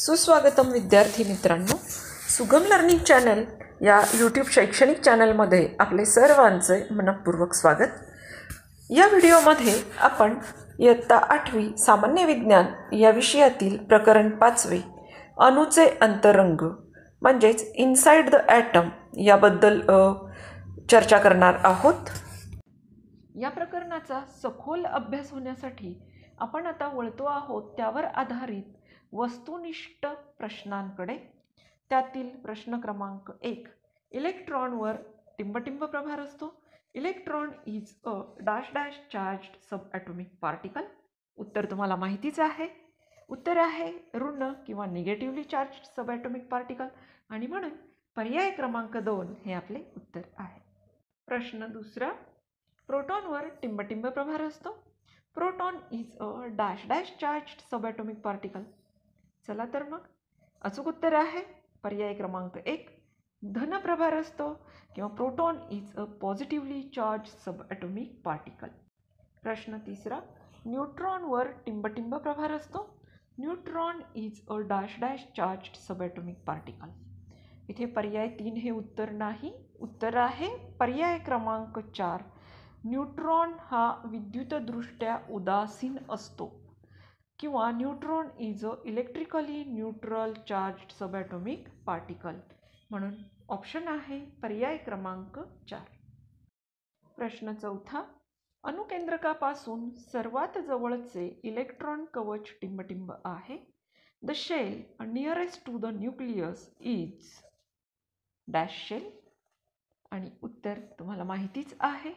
सुस्वागतम विद्यार्थी मित्रांनो, सुगम लर्निंग चॅनल या यूट्यूब शैक्षणिक चॅनलमध्ये आपले सर्वांचे मनपूर्वक स्वागत। या व्हिडिओमध्ये आपण इयत्ता 8वी सामान्य विज्ञान या विषयातील प्रकरण 5वे अणूचे अंतरंग म्हणजेच इनसाइड द ॲटम याबद्दल चर्चा करणार आहोत। या प्रकरणाचा सखोल अभ्यास होण्यासाठी आपण आता वळतो आहोत त्यावर आधारित वस्तुनिष्ठ प्रश्नांकडे। त्यातील प्रश्न क्रमांक 1, इलेक्ट्रॉनवर टिंबटिंब प्रभार असतो। Electron is a dash dash charged sub atomic particle. उत्तर तुम्हाला माहितीच आहे। उत्तर आहे ऋण किंवा निगेटिव्हली चार्ज्ड सब ॲटॉमिक पार्टिकल आणि म्हणून पर्याय क्रमांक 2 हे आपले उत्तर आहे। प्रश्न दुसरा, प्रोटॉनवर टिंबटिंब प्रभार असतो। Proton is a dash dash charged sub atomic particle. चला तर मग अचूक उत्तर आहे पर्याय क्रमांक 1, धन प्रभार असतो किंवा proton is a positively charge sub atomic particle. प्रश्न तिसरा, न्यूट्रॉनवर टिंबटिंब प्रभार असतो। Neutron is a dash dash charged sub atomic particle. इथे पर्याय 3 हे उत्तर नाही। उत्तर आहे पर्याय क्रमांक 4, न्यूट्रॉन हा विद्युतदृष्ट्या उदासीन असतो किंवा neutron is a electrically neutral charged sub atomic particle. म्हणून ऑप्शन आहे पर्याय क्रमांक 4। प्रश्न चौथा, अणुकेंद्रकापासून सर्वात जवळचे इलेक्ट्रॉन कवच टिंबटिंब आहे। The shell nearest to the nucleus is dash shell आणि उत्तर तुम्हाला माहितीच आहे।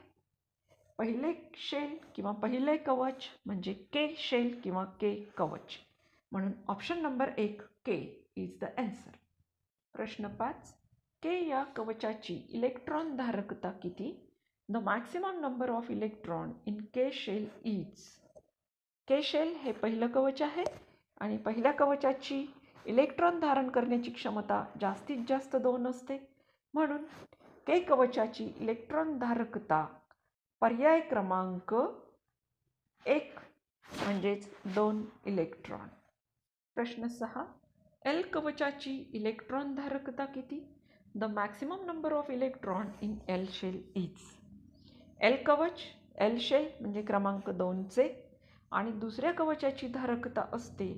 पहिले शेल किंवा पहिले कवच म्हणजे के शेल किंवा के कवच। म्हणून option number 1 K is the answer. प्रश्न 5, के या कवचाची इलेक्ट्रॉन धारकता किती? The maximum number of electron in K shell is. K shell हे पहिलं कवच आहे आणि पहिल्या कवचाची इलेक्ट्रॉन धारण करण्याची क्षमता जास्तीत जास्त 2 असते। म्हणून के कवचाची इलेक्ट्रॉन धारकता पर्याय क्रमांक 1 म्हणजेच 2 इलेक्ट्रॉन। प्रश्न 6, एल कवचाची इलेक्ट्रॉन धारकता किती? The maximum number of electron in L shell is. L कवच एल शेल म्हणजे क्रमांक 2चे आणि दुसऱ्या कवचाची धारकता असते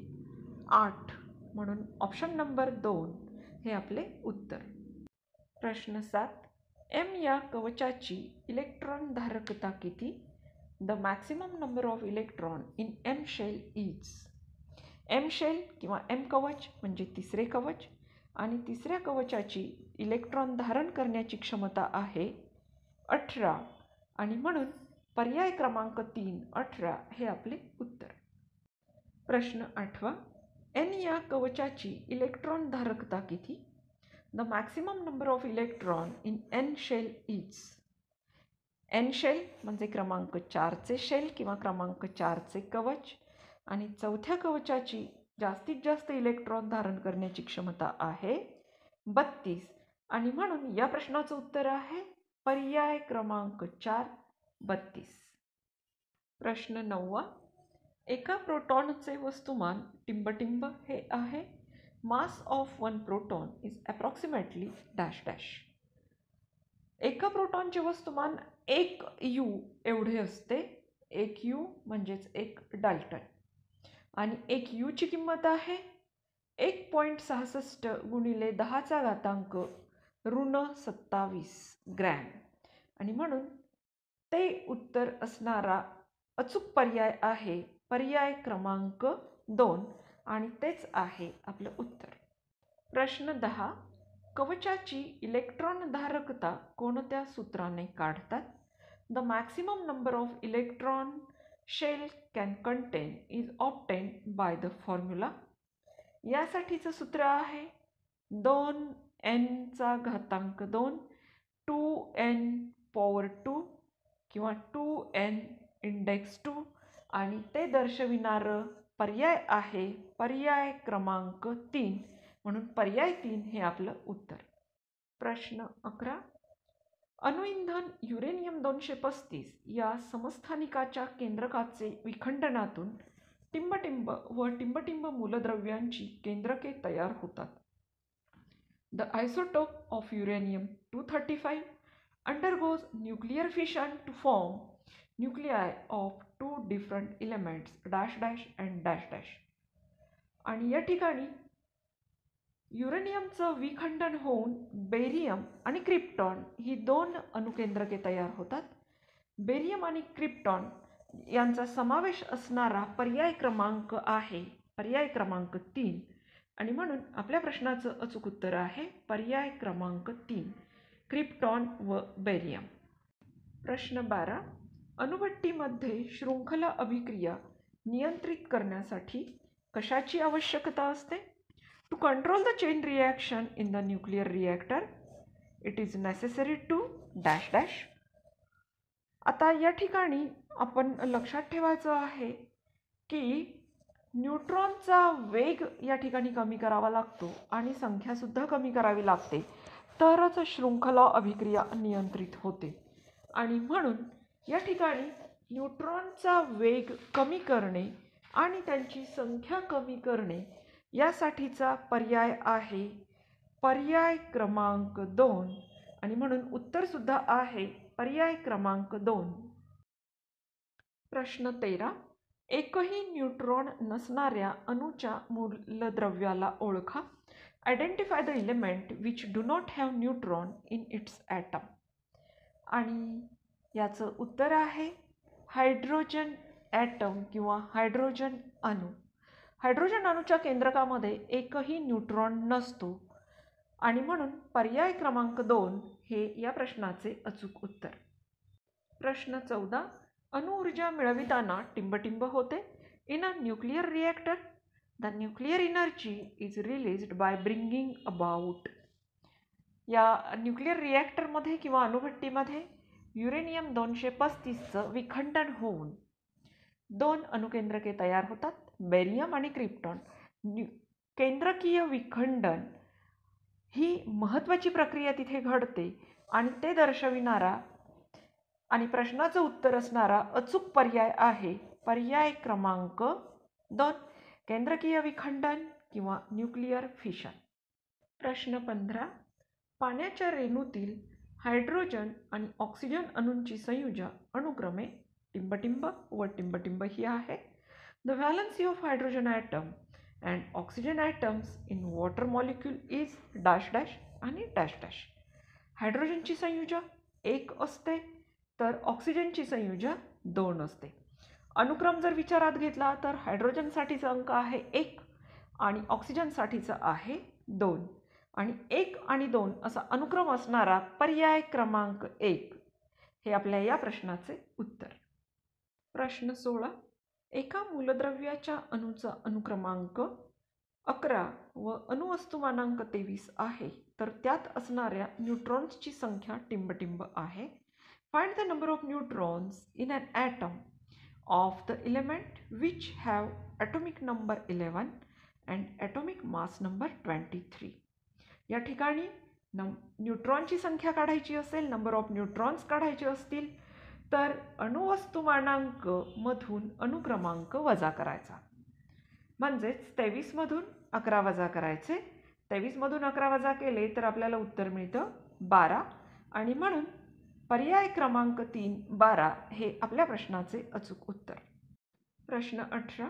8। म्हणून ऑप्शन नंबर 2 हे आपले उत्तर। प्रश्न 7, एम या कवचाची इलेक्ट्रॉन धारकता किती? The maximum number of electron in M shell is. M shell किंवा एम कवच म्हणजे तिसरे कवच आणि तिसऱ्या कवचाची इलेक्ट्रॉन धारण करण्याची क्षमता आहे 18 आणि म्हणून पर्याय क्रमांक 3 18 हे आपले उत्तर। प्रश्न 8, एन या कवचाची इलेक्ट्रॉन धारकता किती? The maximum number of electron in N shell is. N shell म्हणजे क्रमांक 4चे शेल किंवा क्रमांक 4चे कवच आणि चौथ्या कवचाची जास्तीत जास्त इलेक्ट्रॉन धारण करण्याची क्षमता आहे 32 आणि म्हणून या प्रश्नाचं उत्तर आहे पर्याय क्रमांक 4 32। प्रश्न 9, एका प्रोटॉनचे वस्तुमान टिंबटिंब हे आहे। Mass of one proton is approximately dash dash. एका प्रोटॉनचे वस्तुमान 1 यू एवढे असते। 1 यू म्हणजेच 1 डाल्टन आणि 1 यूची किंमत आहे 1.66 गुणिले 10⁻⁻27 ग्रॅम आणि म्हणून ते उत्तर असणारा अचूक पर्याय आहे पर्याय क्रमांक 2 आणि तेच आहे आपलं उत्तर। प्रश्न 10, कवचाची इलेक्ट्रॉन धारकता कोणत्या सूत्राने काढतात? The maximum number of electron shell can contain is obtained by the formula. यासाठीचं सूत्र आहे 2n⁻², 2n⁴ किंवा 2n⁻² आणि ते दर्शविणारं पर्याय आहे पर्याय क्रमांक 3 म्हणून पर्याय 3 हे आपलं उत्तर। प्रश्न 11, अणुइंधन युरेनियम 235 या समस्थानिकाच्या केंद्रकाचे विखंडनातून टिंबटिंब व टिंबटिंब मूलद्रव्यांची केंद्रके तयार होतात. The isotope of uranium 235 undergoes nuclear fission to form nuclei of two different elements dash dash and dash dash. आणि या ठिकाणी युरेनियमचं विखंडन होऊन बेरियम आणि क्रिप्टॉन ही दोन अणुकेंद्रके तयार होतात. बेरियम आणि क्रिप्टॉन यांचा समावेश असणारा पर्याय क्रमांक आहे पर्याय क्रमांक 3 आणि म्हणून आपल्या प्रश्नाचं अचूक उत्तर आहे पर्याय क्रमांक 3 क्रिप्टॉन व बेरियम. प्रश्न 12. अणुभट्टीमध्ये शृंखला अभिक्रिया नियंत्रित करण्यासाठी कशाची आवश्यकता असते? To control the chain reaction in the nuclear reactor it is necessary to dash dash. आता या ठिकाणी आपण लक्षात ठेवायचं आहे की न्यूट्रॉनचा वेग या ठिकाणी कमी करावा लागतो आणि संख्यासुद्धा कमी करावी लागते तरच शृंखला अभिक्रिया नियंत्रित होते. आणि म्हणून या ठिकाणी न्यूट्रॉनचा वेग कमी करणे आणि त्यांची संख्या कमी करणे यासाठीचा पर्याय आहे पर्याय क्रमांक 2 आणि म्हणून उत्तरसुद्धा आहे पर्याय क्रमांक 2. प्रश्न 13. एकही न्यूट्रॉन नसणाऱ्या अणूच्या मूलद्रव्याला ओळखा. Identify the element which do not have neutron in its atom. आणि याचं उत्तर आहे हायड्रोजन ॲटम किंवा हायड्रोजन अणू. हायड्रोजन अणूच्या केंद्रकामध्ये एकही न्यूट्रॉन नसतो आणि म्हणून पर्याय क्रमांक 2 हे या प्रश्नाचे अचूक उत्तर. प्रश्न 14. अणुऊर्जा मिळविताना टिंबटिंब होते. In a nuclear reactor the nuclear energy is released by bringing about. या न्यूक्लियर रिॲक्टरमध्ये किंवा अणुभट्टीमध्ये युरेनियम 235चं विखंडन होऊन दोन अणुकेंद्रके तयार होतात बेरियम आणि क्रिप्टॉन. केंद्रकीय विखंडन ही महत्त्वाची प्रक्रिया तिथे घडते आणि ते दर्शविणारा आणि प्रश्नाचं उत्तर असणारा अचूक पर्याय आहे पर्याय क्रमांक 2 केंद्रकीय विखंडन किंवा न्यूक्लियर फिशन. प्रश्न 15. पाण्याच्या रेणूतील हायड्रोजन आणि ऑक्सिजन अणूंची संयुजा अनुक्रमे टिंबटिंब व टिंबटिंब ही आहे. The valency of hydrogen atom and oxygen atoms in water molecule is dash dash आणि डॅश डॅश. हायड्रोजनची संयुजा 1 असते तर ऑक्सिजनची संयुजा 2 असते. अनुक्रम जर विचारात घेतला तर हायड्रोजनसाठीचा अंक आहे 1 आणि ऑक्सिजनसाठीचा आहे 2 आणि 1 आणि 2 असा अनुक्रम असणारा पर्याय क्रमांक 1 हे आपल्या या प्रश्नाचे उत्तर. प्रश्न 16. एका मूलद्रव्याच्या अणूचा अनुक्रमांक 11 व अणुवस्तुमानांक 23 आहे तर त्यात असणाऱ्या न्यूट्रॉन्सची संख्या टिंबटिंब आहे. Find the number of neutrons in an atom of the element which have atomic number 11 and atomic mass number 23. या ठिकाणी न्यूट्रॉनची संख्या काढायची असेल नंबर ऑफ न्यूट्रॉन्स काढायचे असतील तर अणुवस्तुमानांक मधून अणुक्रमांक वजा करायचा. म्हणजेच 23 मधून 11 वजा करायचे. 23 मधून 11 वजा केले तर आपल्याला उत्तर मिळतं 12 आणि म्हणून पर्याय क्रमांक 3 12 हे आपल्या प्रश्नाचे अचूक उत्तर. प्रश्न 18.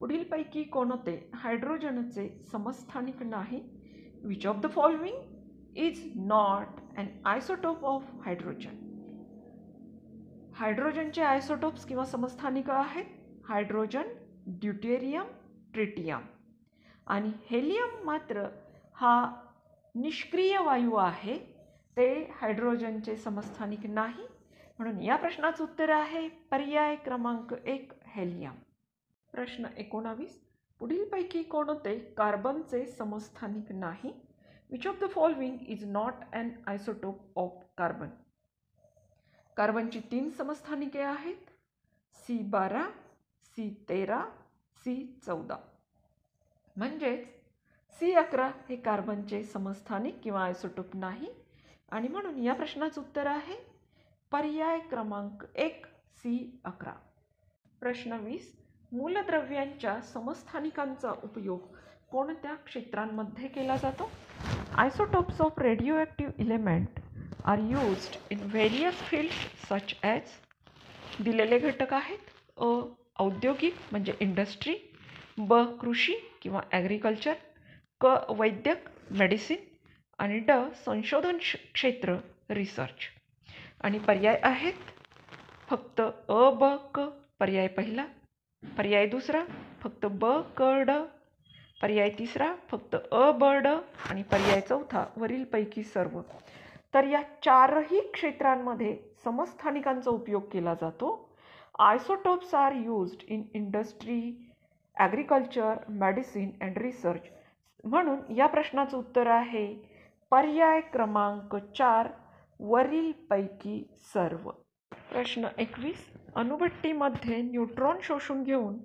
पुढीलपैकी कोणते हायड्रोजनचे समस्थानिक नाही? Which of the following is not an isotope of hydrogen. हायड्रोजनचे आयसोटोप्स किंवा समस्थानिक आहेत हायड्रोजन, ड्यूटेरियम, ट्रिटियम आणि हेलियम मात्र हा निष्क्रिय वायू आहे ते हायड्रोजनचे समस्थानिक नाही म्हणून या प्रश्नाचं उत्तर आहे पर्याय क्रमांक 1 हेलियम. प्रश्न 19. पुढीलपैकी कोणते कार्बनचे समस्थानिक नाही? Which of the following is not an isotope of carbon. कार्बनची 3 समस्थानिके आहेत C12, C13, C14. म्हणजेच C11 हे कार्बनचे समस्थानिक किंवा आयसोटोप नाही आणि म्हणून या प्रश्नाचं उत्तर आहे पर्याय क्रमांक 1 C11. प्रश्न 20. मूलद्रव्यांच्या समस्थानिकांचा उपयोग कोणत्या क्षेत्रांमध्ये केला जातो? Isotopes of radioactive element are used in various fields such as. दिलेले घटक आहेत अ. औद्योगिक म्हणजे इंडस्ट्री, ब. कृषी किंवा ॲग्रिकल्चर, क. वैद्यक मेडिसिन आणि ड. संशोधन क्षेत्र रिसर्च. आणि पर्याय आहेत फक्त अ, ब, क. पर्याय पहिला, पर्याय दुसरा फक्त ब, क, ड, पर्याय तिसरा फक्त अ, ब, ड आणि पर्याय चौथा वरीलपैकी सर्व. तर या चारही क्षेत्रांमध्ये समस्थानिकांचा उपयोग केला जातो. Isotopes are used in industry, agriculture, medicine and research. म्हणून या प्रश्नाचं उत्तर आहे पर्याय क्रमांक 4 वरीलपैकी सर्व. प्रश्न 21. अणुभट्टीमध्ये न्यूट्रॉन शोषून घेऊन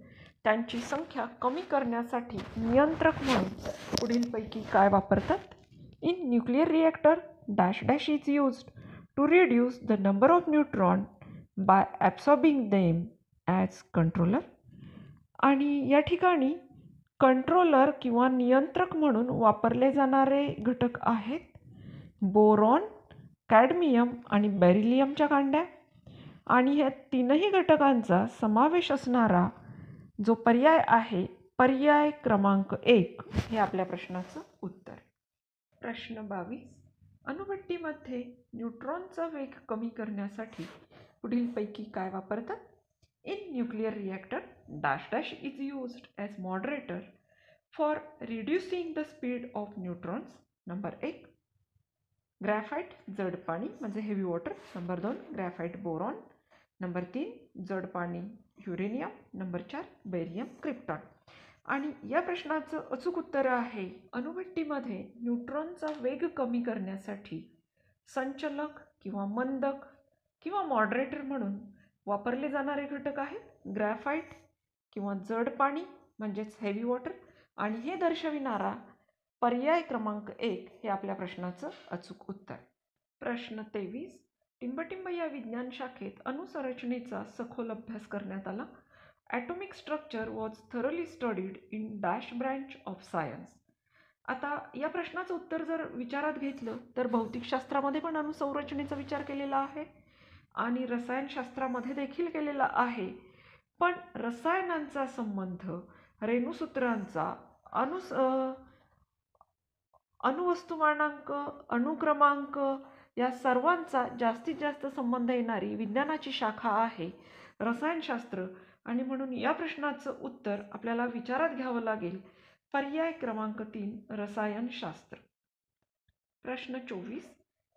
त्यांची संख्या कमी करण्यासाठी नियंत्रक म्हणून पुढीलपैकी काय वापरतात? In nuclear reactor dash dash is used to reduce the number of neutron by absorbing them as controller. आणि या ठिकाणी कंट्रोलर किंवा नियंत्रक म्हणून वापरले जाणारे घटक आहेत बोरॉन, कॅडमियम आणि बेरिलियमच्या कांड्या. आणि ह्या तीनही घटकांचा समावेश असणारा जो पर्याय आहे पर्याय क्रमांक 1 हे आपल्या प्रश्नाचं उत्तर. प्रश्न 22. अणुभट्टीमध्ये न्यूट्रॉनचा वेग कमी करण्यासाठी पुढीलपैकी काय वापरतात? In nuclear reactor dash dash is used as moderator for reducing the speed of neutrons. Number 1 graphite जड पाणी म्हणजे heavy water. Number 2 graphite boron. Number 3 जड पाणी युरेनियम. Number 4 barium krypton. आणि या प्रश्नाचं अचूक उत्तर आहे अणुभट्टीमध्ये न्यूट्रॉनचा वेग कमी करण्यासाठी संचलक किंवा मंदक किंवा मॉडरेटर म्हणून वापरले जाणारे घटक आहेत ग्रॅफाइट किंवा जड पाणी म्हणजेच हेवी वॉटर. आणि हे दर्शविणारा पर्याय क्रमांक 1 हे आपल्या प्रश्नाचं अचूक उत्तर. प्रश्न 23. टिंबटिंब या विज्ञान शाखेत अणुसंरचनेचा सखोल अभ्यास करण्यात आला. Atomic structure was thoroughly studied in dash branch of science. आता या प्रश्नाचं उत्तर जर विचारात घेतलं तर भौतिकशास्त्रामध्ये पण अणुसंरचनेचा विचार केलेला आहे आणि रसायनशास्त्रामध्ये देखील केलेला आहे. पण रसायनांचा संबंध रेणुसूत्रांचा, अणुवस्तुमानांक, अणुक्रमांक या सर्वांचा जास्तीत जास्त संबंध येणारी विज्ञानाची शाखा आहे रसायनशास्त्र. आणि म्हणून या प्रश्नाचं उत्तर आपल्याला विचारात घ्यावं लागेल पर्याय क्रमांक 3 रसायनशास्त्र. प्रश्न 24.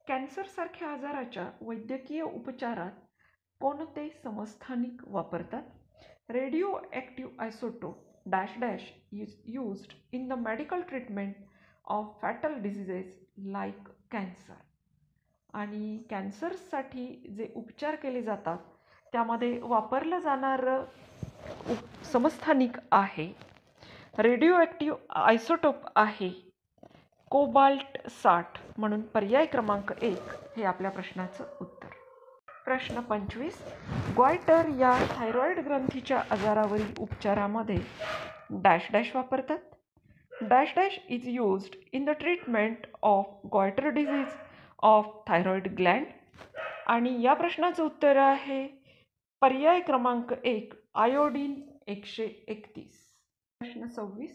कॅन्सरसारख्या आजाराच्या वैद्यकीय उपचारात कोणते समस्थानिक वापरतात? Radio active isotope dash dash is used in the medical treatment of fatal diseases like cancer. आणि कॅन्सरसाठी जे उपचार केले जातात त्यामध्ये वापरलं जाणारं समस्थानिक आहे रेडिओ ॲक्टिव्ह आयसोटोप आहे कोबाल्ट 60. म्हणून पर्याय क्रमांक 1 हे आपल्या प्रश्नाचं उत्तर. प्रश्न 25. गॉयटर या थायरॉइड ग्रंथीच्या आजारावरील उपचारामध्ये डॅश डॅश वापरतात. Dash dash is used in the treatment of goitre disease of thyroid Gland. आणि या प्रश्नाचं उत्तर आहे पर्याय क्रमांक 1 आयोडीन 131. प्रश्न 26.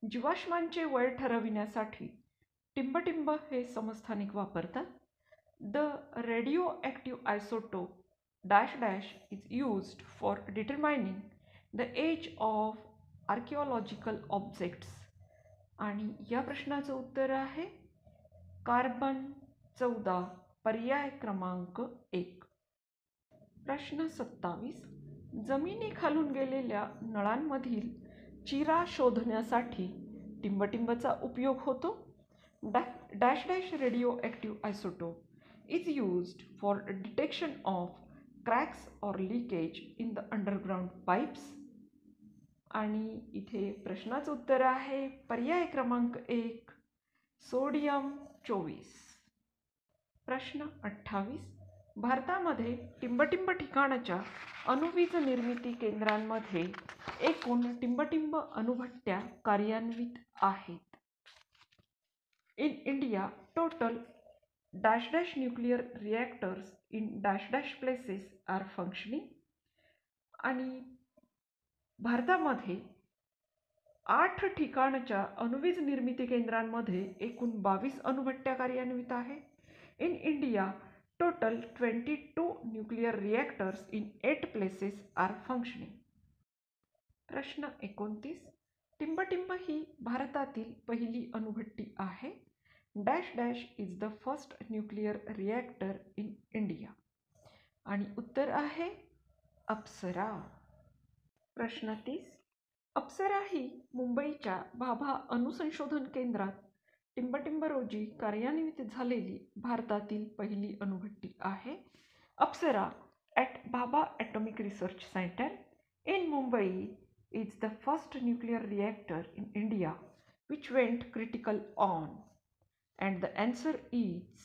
जीवाश्मांचे वय ठरविण्यासाठी टिंबटिंब हे समस्थानिक वापरतात. The radioactive isotope dash dash is used for determining the age of archaeological objects. आणि या प्रश्नाचं उत्तर आहे कार्बन 14 पर्याय क्रमांक 1. प्रश्न 27. जमिनीखालून गेलेल्या नळांमधील चिरा शोधण्यासाठी टिंबटिंबचा उपयोग होतो. Dash dash radio active isotope is used for detection of cracks or leakage in the underground pipes. आणि इथे प्रश्नाचं उत्तर आहे पर्याय क्रमांक 1 सोडियम 24. प्रश्न 28. भारतामध्ये टिंबटिंब ठिकाणाच्या अणुवीज निर्मिती केंद्रांमध्ये एकूण टिंबटिंब अणुभट्ट्या कार्यान्वित आहेत. In India total dash dash nuclear reactors in dash dash places are functioning. आणि भारतामध्ये 8 ठिकाणच्या अणुवीज निर्मिती केंद्रांमध्ये एकूण 22 अणुभट्ट्या कार्यान्वित आहे. In India total 22 nuclear reactors in 8 places are functioning. प्रश्न 29. टिंबटिंब ही भारतातील पहिली अणुभट्टी आहे. Dash dash is the first nuclear reactor in India. आणि उत्तर आहे अप्सरा. प्रश्न 30. अप्सरा ही मुंबईच्या भाभा अणुसंशोधन केंद्रात टिंबटिंब रोजी कार्यान्वित झालेली भारतातील पहिली अणुभट्टी आहे. Apsara at Bhabha atomic research centre in Mumbai is the first nuclear reactor in India which went critical on, and the answer is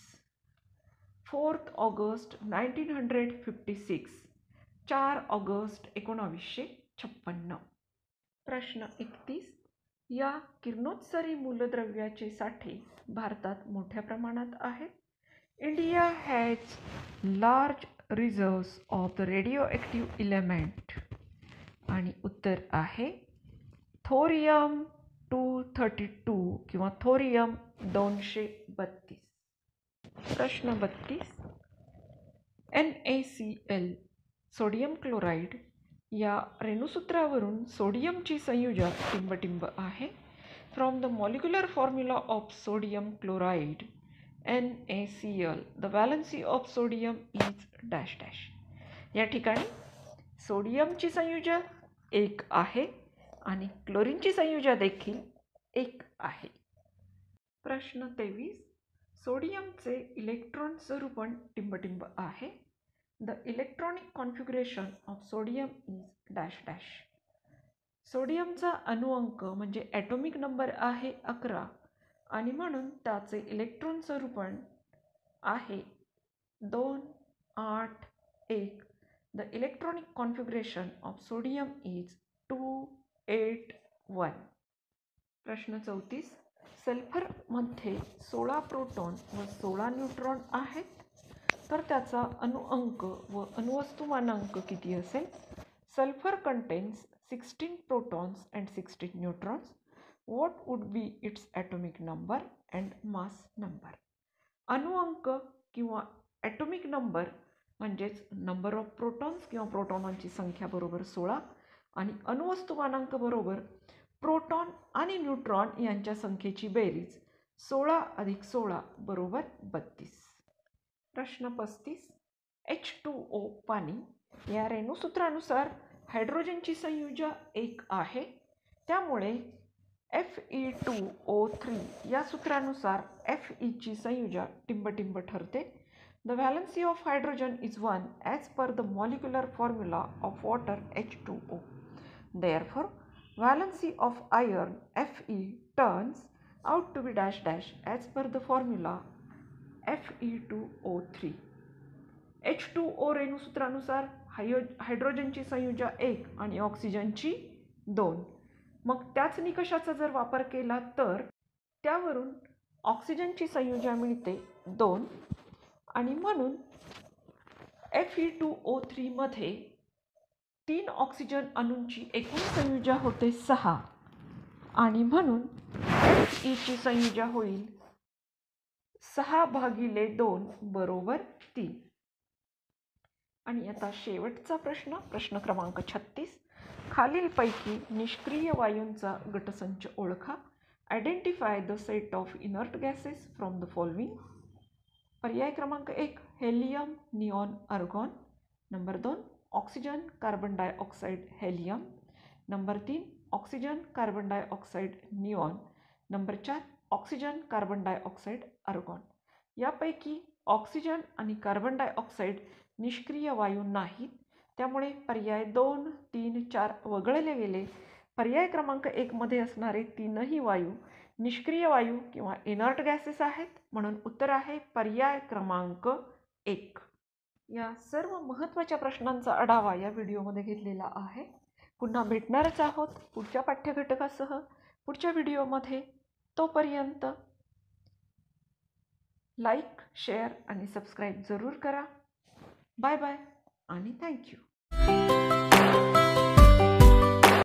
4th August 1956, 4 August 1956. प्रश्न 31. या किरणोत्सर्गी मूलद्रव्याचे साठे भारतात मोठ्या प्रमाणात आहेत. India has large reserves of the radio active element. आणि उत्तर आहे thorium 232 किंवा थोरियम 232. प्रश्न 32. NaCl सोडियम क्लोराईड या रेणुसूत्रावरून सोडियमची संयुजा टिंबटिंब आहे. From the molecular formula of sodium chloride NaCl the valency of sodium is dash dash. या ठिकाणी सोडियमची संयुजा 1 आहे आणि क्लोरीनची संयुजा देखील 1 आहे. प्रश्न 23. सोडियमचे इलेक्ट्रॉन स्वरूपण टिंबटिंब आहे. The electronic configuration of sodium is dash dash. सोडियमचा अणुअंक म्हणजे ॲटॉमिक नंबर आहे 11 आणि म्हणून त्याचे इलेक्ट्रॉन स्वरूपण आहे 2, 8, 1. The electronic configuration of sodium is 2, 8, 1. प्रश्न 34. सल्फरमध्ये 16 प्रोटॉन व 16 न्यूट्रॉन आहेत, तर त्याचा अणुअंक व अणुवस्तुमानांक किती असेल? Sulphur contains 16 protons and 16 neutrons. What would be its atomic number and mass number? अणुअंक किंवा ॲटॉमिक नंबर म्हणजेच नंबर ऑफ प्रोटॉन्स किंवा प्रोटॉनांची संख्या बरोबर 16 आणि अणुवस्तुमानांक बरोबर प्रोटॉन आणि न्यूट्रॉन यांच्या संख्येची बेरीज 16 अधिक 16 बरोबर 32. प्रश्न 35. H2O पाणी या रेणुसूत्रानुसार हायड्रोजनची संयुजा 1 आहे. त्यामुळे Fe2O3 या सूत्रानुसार Fe ची संयुजा टिंबटिंब ठरते. The valency of hydrogen is 1 as per the molecular formula of water H2O. Therefore, valency of iron Fe turns out to be dash dash as per the formula Fe2O3. H2O रेणुसूत्रानुसार हायड्रोजनची संयुजा 1 आणि ऑक्सिजनची 2. मग त्याच निकषाचा जर वापर केला तर त्यावरून ऑक्सिजनची संयुजा मिळते 2 आणि म्हणून Fe2O3 मध्ये 3 ऑक्सिजन अणूंची एकूण संयुजा होते 6 आणि म्हणून Fe ची संयुजा होईल 6/2 बरोबर 3. आणि आता शेवटचा प्रश्न क्रमांक 36. खालीलपैकी निष्क्रिय वायूंचा गटसंच ओळखा. Identify the set of inert gases from the following. पर्याय क्रमांक 1 helium, neon, argon. Number 2 oxygen, carbon dioxide, helium. Number 3 oxygen, carbon dioxide, neon. Number 4 oxygen, carbon dioxide, argon. यापैकी ऑक्सिजन आणि कार्बन डायऑक्साईड निष्क्रिय वायू नाहीत, त्यामुळे पर्याय 2, 3, 4 वगळले गेले. पर्याय क्रमांक 1 मध्ये असणारे 3ही वायू निष्क्रिय वायू किंवा इनर्ट गॅसेस आहेत, म्हणून उत्तर आहे पर्याय क्रमांक 1. या सर्व महत्त्वाच्या प्रश्नांचा आढावा या व्हिडिओमध्ये घेतलेला आहे. पुन्हा भेटणारच आहोत पुढच्या पाठ्यघटकासह पुढच्या व्हिडिओमध्ये. तोपर्यंत लाईक, शेअर आणि सबस्क्राईब जरूर करा. बाय बाय आणि थँक्यू.